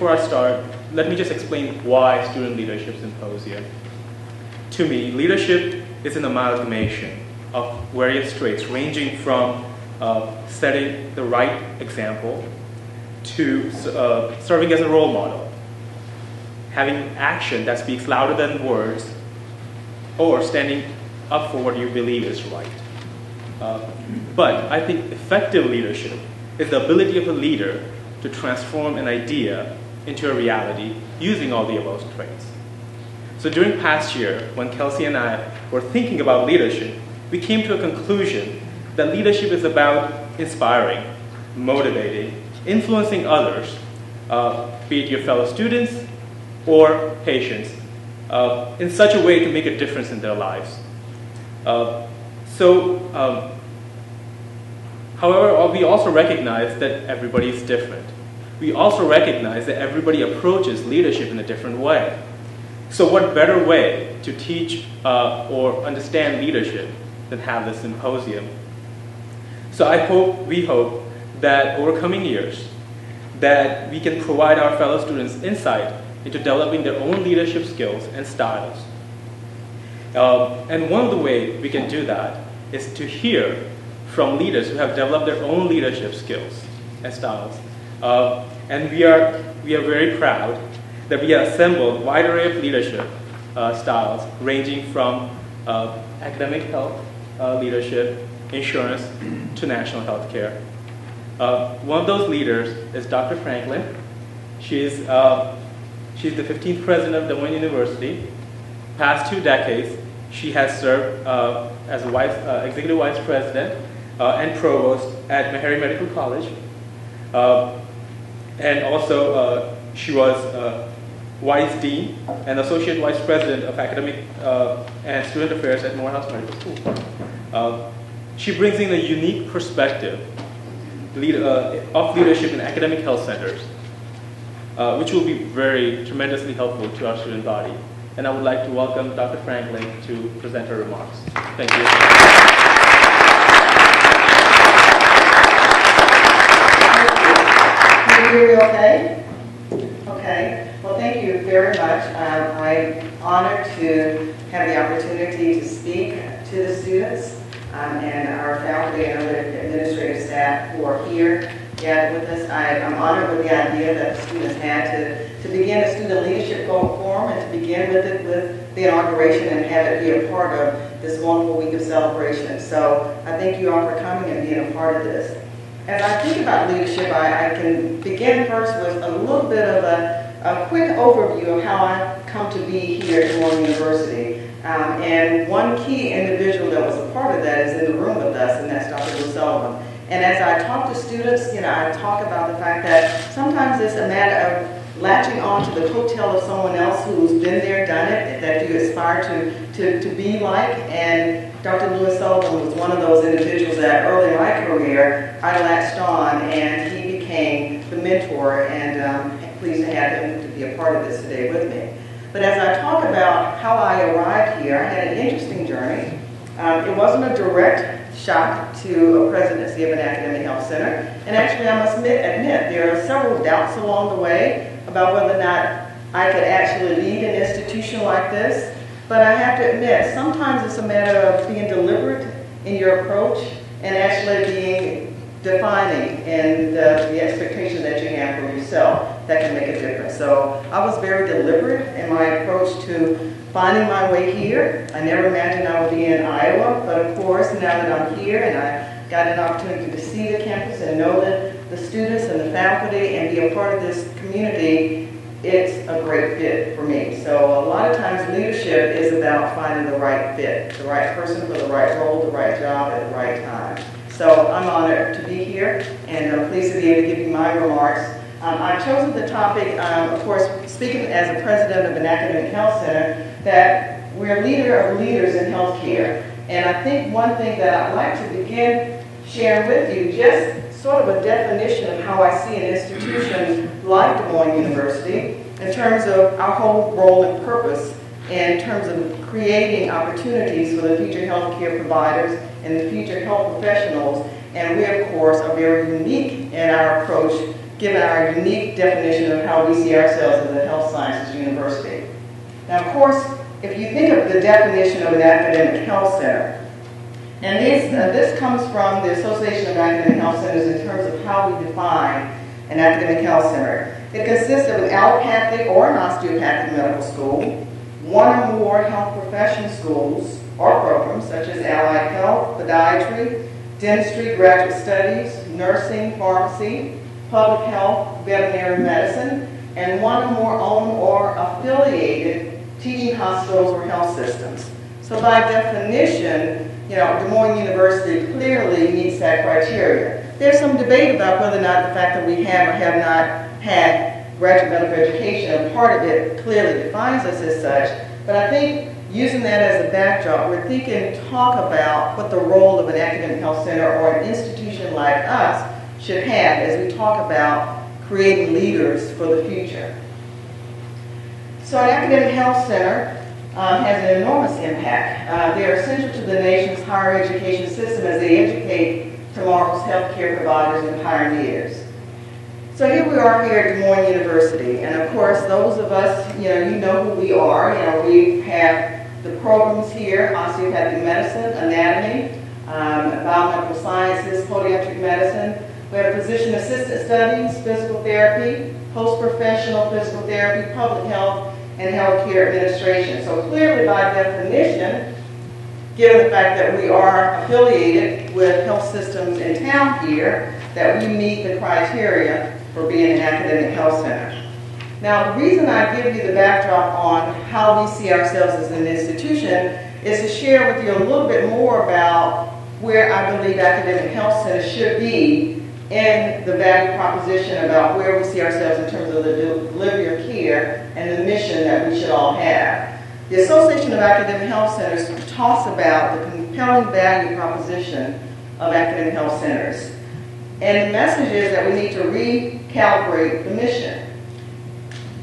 Before I start, let me just explain why Student Leadership Symposium. To me, leadership is an amalgamation of various traits ranging from setting the right example to serving as a role model, having action that speaks louder than words, or standing up for what you believe is right. But I think effective leadership is the ability of a leader to transform an idea into a reality using all the above traits. So during past year, when Kelsey and I were thinking about leadership, we came to a conclusion that leadership is about inspiring, motivating, influencing others, be it your fellow students or patients, in such a way to make a difference in their lives. However, we also recognize that everybody is different. We also recognize that everybody approaches leadership in a different way. So what better way to teach or understand leadership than have this symposium? So we hope that over coming years, that we can provide our fellow students insight into developing their own leadership skills and styles. And one of the ways we can do that is to hear from leaders who have developed their own leadership skills and styles. And we are very proud that we have assembled a wide array of leadership styles ranging from academic health leadership, insurance, to national health care. One of those leaders is Dr. Franklin. She's the 15th president of Des Moines University. Past 2 decades, she has served as a executive vice president and provost at Meharry Medical College. And also, she was vice dean and associate vice president of academic and student affairs at Morehouse Medical School. She brings in a unique perspective of leadership in academic health centers, which will be tremendously helpful to our student body. And I would like to welcome Dr. Franklin to present her remarks. Thank you. Can you hear me okay? Okay. Well, thank you very much. I'm honored to have the opportunity to speak to the students and our faculty and other administrative staff who are here gathered with us. I'm honored with the idea that the students had to begin a student leadership forum and to begin with it with the inauguration and have it be a part of this wonderful week of celebration. So I thank you all for coming and being a part of this. As I think about leadership, I can begin first with a little bit of a quick overview of how I come to be here at Morehouse University. And one key individual that was a part of that is in the room with us, and that's Dr. Lou Sullivan. And as I talk to students, I talk about the fact that sometimes it's a matter of latching on to the coattail of someone else who's been there, done it, that you aspire to be like. And Dr. Lewis Sullivan was one of those individuals that early in my career I latched on, and he became the mentor, and I'm pleased to have him to be a part of this today with me. But as I talk about how I arrived here, I had an interesting journey. It wasn't a direct shot to a presidency of an academic health center. And actually, I must admit, there are several doubts along the way about whether or not I could actually lead an institution like this. But I have to admit, sometimes it's a matter of being deliberate in your approach and actually being defining in the expectation that you have for yourself that can make a difference. So I was very deliberate in my approach to finding my way here. I never imagined I would be in Iowa, but of course, now that I'm here and I got an opportunity to see the campus and know the students and the faculty and be a part of this community, it's a great fit for me. So a lot of times leadership is about finding the right fit, the right person for the right role, the right job at the right time. So I'm honored to be here, and I'm pleased to be able to give you my remarks. I've chosen the topic, of course, speaking as a president of an academic health center, that we're a leader of leaders in healthcare. And I think one thing that I'd like to begin sharing with you, just sort of a definition of how I see an institution like Des Moines University in terms of our whole role and purpose, and in terms of creating opportunities for the future healthcare providers and the future health professionals. And we, of course, are very unique in our approach, given our unique definition of how we see ourselves as a health sciences university. Now, of course, if you think of the definition of an academic health center, and this comes from the Association of Academic Health Centers in terms of how we define an academic health center. It consists of an allopathic or an osteopathic medical school, one or more health profession schools or programs such as allied health, podiatry, dentistry, graduate studies, nursing, pharmacy, public health, veterinary medicine, and one or more owned or affiliated teaching hospitals or health systems. So by definition, Des Moines University clearly meets that criteria. There's some debate about whether or not the fact that we have or have not had graduate medical education, and part of it clearly defines us as such. But I think using that as a backdrop, we're thinking, talk about what the role of an academic health center or an institution like us should have as we talk about creating leaders for the future. So an academic health center has an enormous impact. They are essential to the nation's higher education system as they educate tomorrow's healthcare providers and pioneers. So here we are here at Des Moines University, and of course those of us, you know who we are. We have the programs here: osteopathic medicine, anatomy, biomedical sciences, podiatric medicine. We have physician assistant studies, physical therapy, post-professional physical therapy, public health, and healthcare administration. So clearly, by definition, given the fact that we are affiliated with health systems in town here, that we meet the criteria for being an academic health center. Now, the reason I give you the backdrop on how we see ourselves as an institution is to share with you a little bit more about where I believe academic health centers should be in the value proposition about where we see ourselves in terms of the delivery of care and the mission that we should all have. The Association of Academic Health Centers talks about the compelling value proposition of academic health centers. And the message is that we need to recalibrate the mission.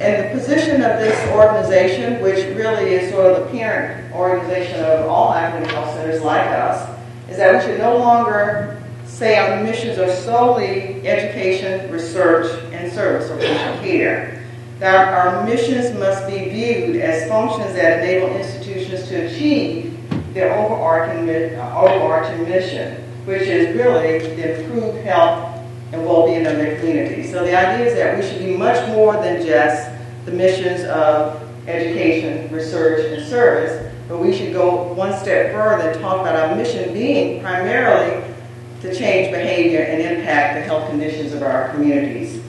And the position of this organization, which really is sort of the parent organization of all academic health centers like us, is that we should no longer say our missions are solely education, research, and service or patient care. That our missions must be viewed as functions that enable institutions to achieve their overarching mission, which is really to improve health and well-being of their community. So the idea is that we should be much more than just the missions of education, research, and service, but we should go one step further and talk about our mission being primarily to change behavior and impact the health conditions of our communities.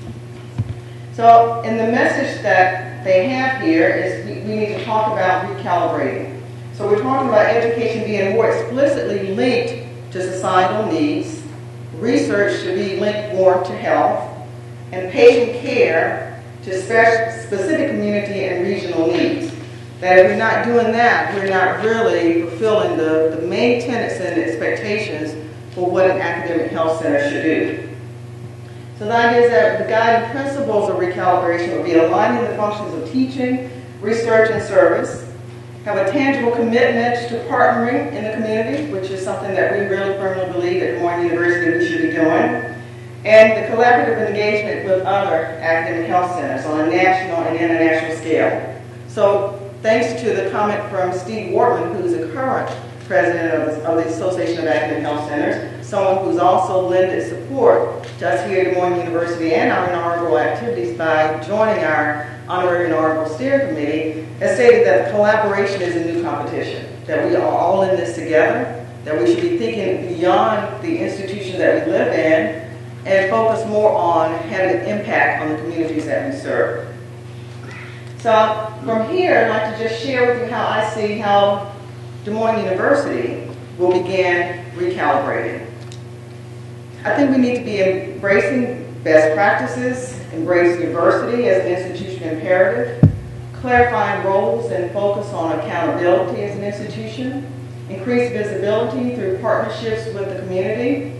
So, in the message that they have here is we need to talk about recalibrating. So we're talking about education being more explicitly linked to societal needs, research should be linked more to health, and patient care to specific community and regional needs. That if we're not doing that, we're not really fulfilling the main tenets and expectations for what an academic health center should do. So the idea is that the guiding principles of recalibration will be aligning the functions of teaching, research, and service, have a tangible commitment to partnering in the community, which is something that we really firmly believe at Des Moines University we should be doing, and the collaborative engagement with other academic health centers on a national and international scale. So thanks to the comment from Steve Wortman, who's the current president of the Association of Academic Health Centers, someone who's also lended support to us here at Des Moines University and our inaugural activities by joining our honorary inaugural steering committee, has stated that collaboration is a new competition, that we are all in this together, that we should be thinking beyond the institution that we live in and focus more on having an impact on the communities that we serve. So from here, I'd like to just share with you how I see how Des Moines University will begin recalibrating. I think we need to be embracing best practices, embrace diversity as an institution imperative, clarifying roles and focus on accountability as an institution, increase visibility through partnerships with the community,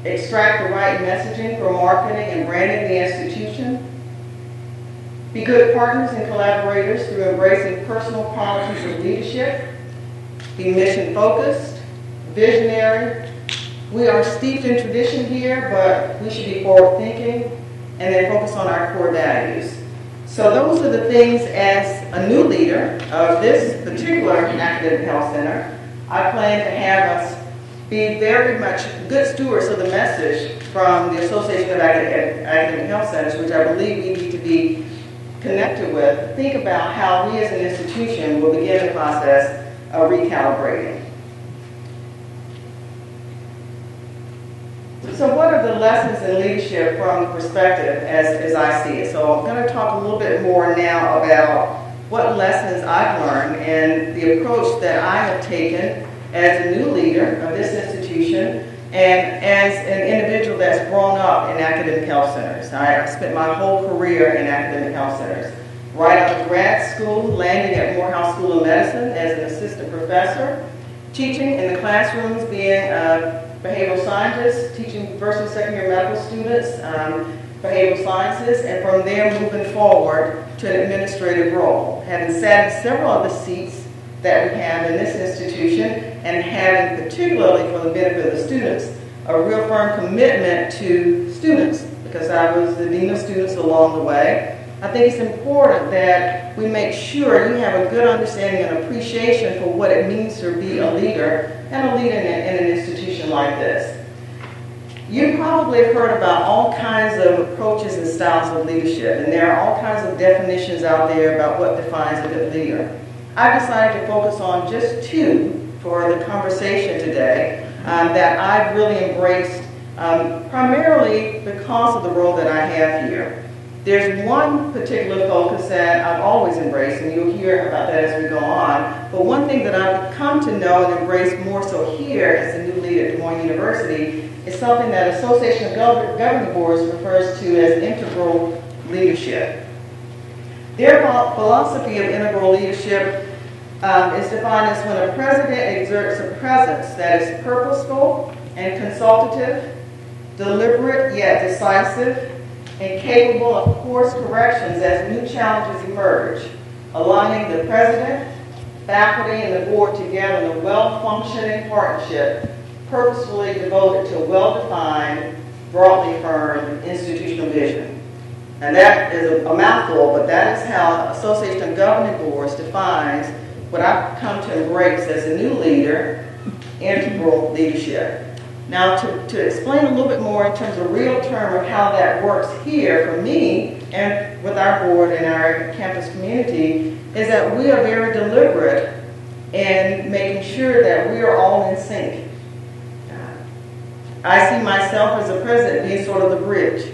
extract the right messaging for marketing and branding the institution, be good partners and collaborators through embracing personal qualities of leadership, be mission-focused, visionary. We are steeped in tradition here, but we should be forward-thinking, and then focus on our core values. So those are the things as a new leader of this particular academic health center, I plan to have us be very much good stewards of the message from the Association of Academic Health Centers, which I believe we need to be connected with. Think about how we as an institution will begin the process of recalibrating. So what are the lessons in leadership from the perspective as I see it? So I'm going to talk a little bit more now about what lessons I've learned and the approach that I have taken as a new leader of this institution and as an individual that's grown up in academic health centers. I spent my whole career in academic health centers. Right out of grad school, landing at Morehouse School of Medicine as an assistant professor, teaching in the classrooms, being a behavioral scientist, teaching first and second year medical students, behavioral sciences, and from there moving forward to an administrative role. Having sat in several of the seats that we have in this institution and having, particularly for the benefit of the students, a real firm commitment to students, because I was the dean of students along the way. I think it's important that we make sure you have a good understanding and appreciation for what it means to be a leader and a leader in an institution like this. You probably have heard about all kinds of approaches and styles of leadership, and there are all kinds of definitions out there about what defines a good leader. I've decided to focus on just two for the conversation today that I've really embraced, primarily because of the role that I have here. There's one particular focus that I've always embraced, and you'll hear about that as we go on, but one thing that I've come to know and embrace more so here as a new leader at Des Moines University is something that Association of Governing Boards refers to as integral leadership. Their philosophy of integral leadership is defined as when a president exerts a presence that is purposeful and consultative, deliberate yet decisive, and capable of course corrections as new challenges emerge, aligning the president, faculty, and the board together in a well-functioning partnership purposefully devoted to a well-defined, broadly firm institutional vision. And that is a mouthful, but that is how Association of Governing Boards defines what I've come to embrace as a new leader, integral leadership. Now, to explain a little bit more in terms of real term of how that works here for me and with our board and our campus community is that we are very deliberate in making sure that we are all in sync. I see myself as a president being sort of the bridge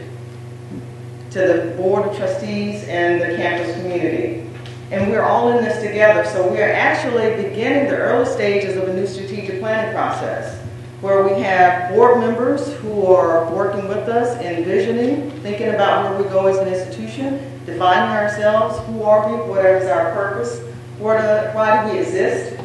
to the board of trustees and the campus community. And we're all in this together, so we are actually beginning the early stages of a new strategic planning process, where we have board members who are working with us, envisioning, thinking about where we go as an institution, defining ourselves, who are we, what is our purpose, why do we exist,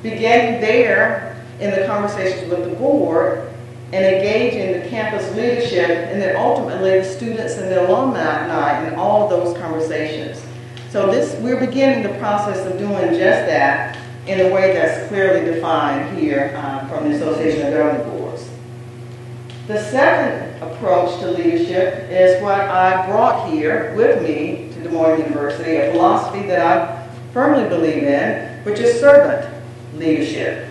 beginning there in the conversations with the board, and engaging the campus leadership, and then ultimately the students and the alumni in all of those conversations. So we're beginning the process of doing just that in a way that's clearly defined here from the Association of Governing Boards. The second approach to leadership is what I brought here with me to Des Moines University, a philosophy that I firmly believe in, which is servant leadership.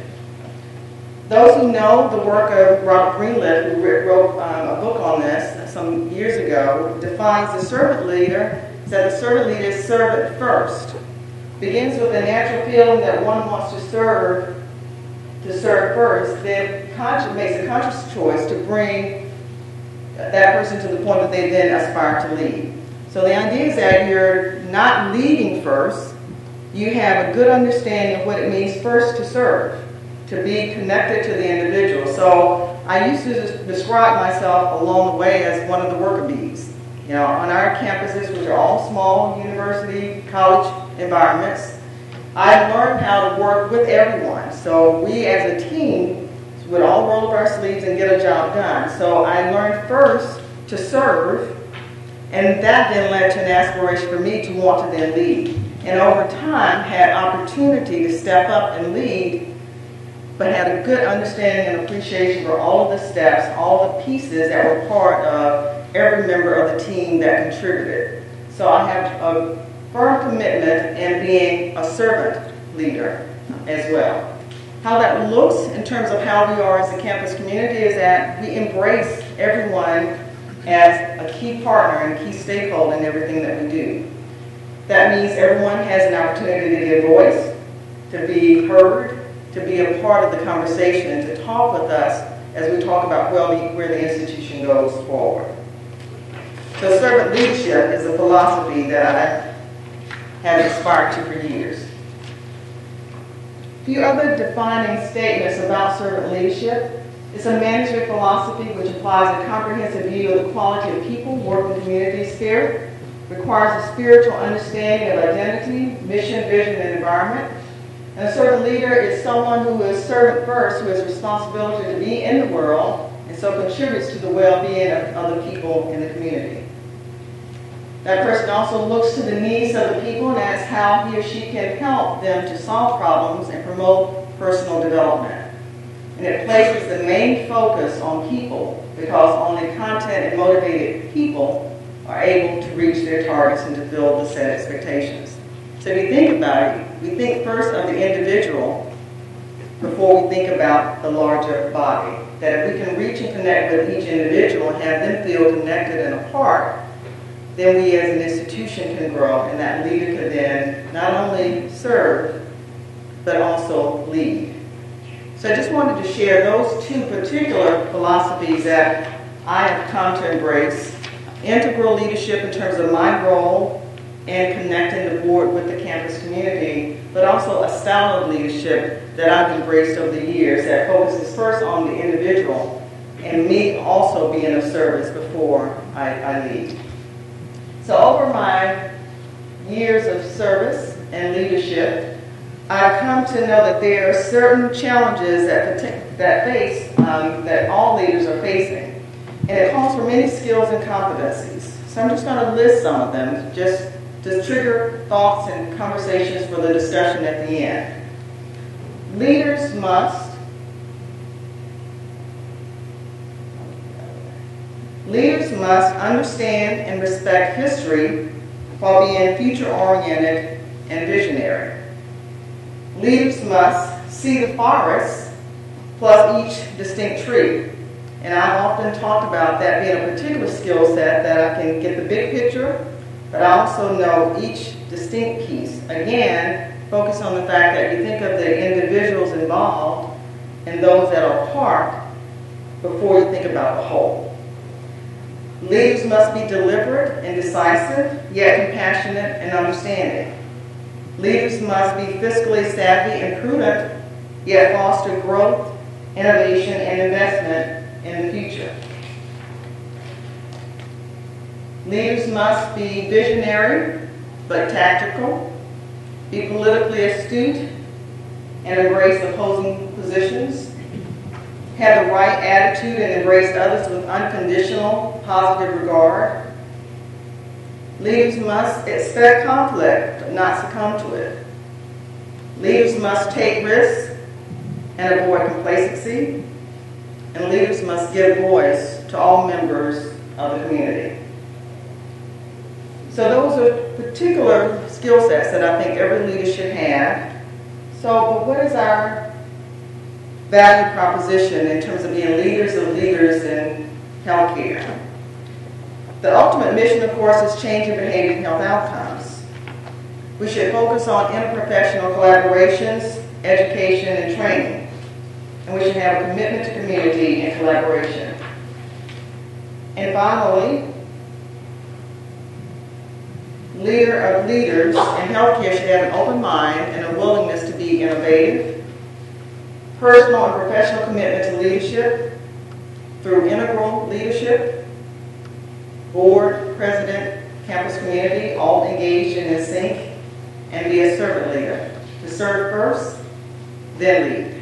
Those who know the work of Robert Greenleaf, who wrote a book on this some years ago, defines the servant leader, said the servant leader is servant first. Begins with a natural feeling that one wants to serve first, then makes a conscious choice to bring that person to the point that they then aspire to lead. So the idea is that you're not leading first, you have a good understanding of what it means first to serve, to be connected to the individual. So I used to describe myself along the way as one of the worker bees. You know, on our campuses, which are all small university, college environments, I learned how to work with everyone. So we as a team would all roll up our sleeves and get a job done. So I learned first to serve, and that then led to an aspiration for me to want to then lead. And over time had opportunity to step up and lead, but had a good understanding and appreciation for all of the steps, all the pieces that were part of every member of the team that contributed. So I have a firm commitment in being a servant leader as well. How that looks in terms of how we are as a campus community is that we embrace everyone as a key partner and key stakeholder in everything that we do. That means everyone has an opportunity to give voice, to be heard, to be a part of the conversation, and to talk with us as we talk about where the institution goes forward. So servant leadership is a philosophy that I have aspired to for years. A few other defining statements about servant leadership. It's a management philosophy which applies a comprehensive view of the quality of people, work, and community spirit, requires a spiritual understanding of identity, mission, vision, and environment. And a servant leader is someone who is servant first, who has responsibility to be in the world, and so contributes to the well-being of other people in the community. That person also looks to the needs of the people and asks how he or she can help them to solve problems and promote personal development. And it places the main focus on people because only content and motivated people are able to reach their targets and to fulfill the set expectations. So if you think about it, we think first of the individual before we think about the larger body. That if we can reach and connect with each individual and have them feel connected and a part, then we as an institution can grow, and that leader can then not only serve, but also lead. So I just wanted to share those two particular philosophies that I have come to embrace. Integral leadership in terms of my role and connecting the board with the campus community, but also a style of leadership that I've embraced over the years that focuses first on the individual and me also being of service before I lead. So over my years of service and leadership, I've come to know that there are certain challenges that all leaders are facing. And it calls for many skills and competencies. So I'm just going to list some of them just to trigger thoughts and conversations for the discussion at the end. Leaders must understand and respect history while being future-oriented and visionary. Leaders must see the forest plus each distinct tree. And I've often talked about that being a particular skill set that I can get the big picture, but I also know each distinct piece. Again, focus on the fact that you think of the individuals involved and those that are part before you think about the whole. Leaders must be deliberate and decisive, yet compassionate and understanding. Leaders must be fiscally savvy and prudent, yet foster growth, innovation, and investment in the future. Leaders must be visionary, but tactical, be politically astute, and embrace opposing positions, have the right attitude and embrace others with unconditional, positive regard. Leaders must expect conflict, but not succumb to it. Leaders must take risks and avoid complacency. And leaders must give voice to all members of the community. So those are particular skill sets that I think every leader should have. So, but what is our value proposition in terms of being leaders of leaders in healthcare? The ultimate mission, of course, is changing behavior and health outcomes. We should focus on interprofessional collaborations, education, and training. And we should have a commitment to community and collaboration. And finally, leader of leaders in healthcare should have an open mind and a willingness to be innovative, personal and professional commitment to leadership through integral leadership, board, president, campus community, all engaged and in sync, and be a servant leader. To serve first, then lead.